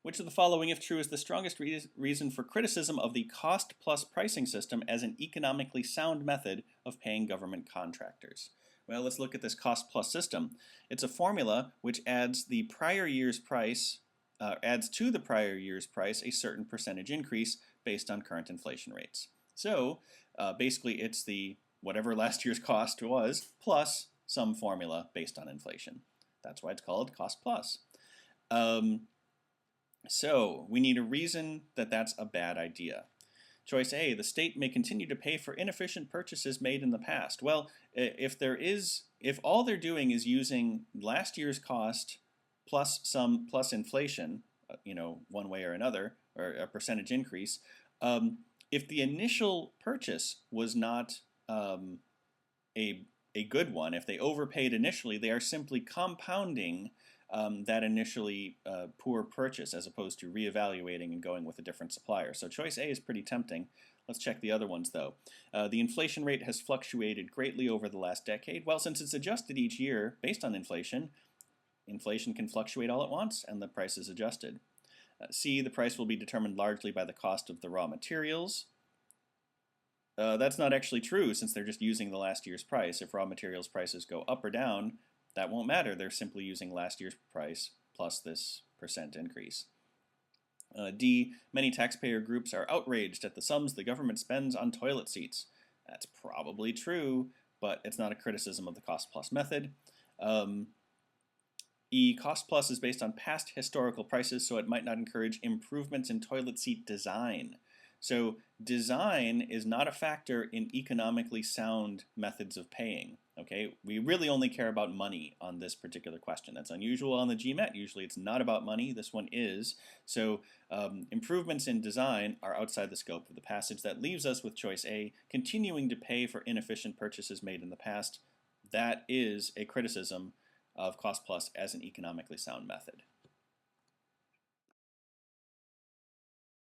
Which of the following, if true, is the strongest reason for criticism of the cost-plus pricing system as an economically sound method of paying government contractors? Well, let's look at this cost-plus system. It's a formula which adds the prior year's price, adds to the prior year's price a certain percentage increase based on current inflation rates. So basically, it's the whatever last year's cost was plus some formula based on inflation. That's why it's called cost-plus. So we need a reason that that's a bad idea. Choice A, the state may continue to pay for inefficient purchases made in the past. Well, if all they're doing is using last year's cost plus inflation, one way or another, or a percentage increase, if the initial purchase was not a good one, if they overpaid initially, they are simply compounding that initially poor purchase as opposed to reevaluating and going with a different supplier. So choice A is pretty tempting. Let's check the other ones though. The inflation rate has fluctuated greatly over the last decade. Well, since it's adjusted each year based on inflation, inflation can fluctuate all at once and the price is adjusted. C, the price will be determined largely by the cost of the raw materials. That's not actually true since they're just using the last year's price. If raw materials prices go up or down, that won't matter. They're simply using last year's price plus this percent increase. D, many taxpayer groups are outraged at the sums the government spends on toilet seats. That's probably true, but it's not a criticism of the cost-plus method. E, cost-plus is based on past historical prices, so it might not encourage improvements in toilet seat design. So design is not a factor in economically sound methods of paying. Okay, we really only care about money on this particular question. That's unusual on the GMAT. Usually it's not about money. This one is. So improvements in design are outside the scope of the passage. That leaves us with choice A, continuing to pay for inefficient purchases made in the past. That is a criticism of cost plus as an economically sound method.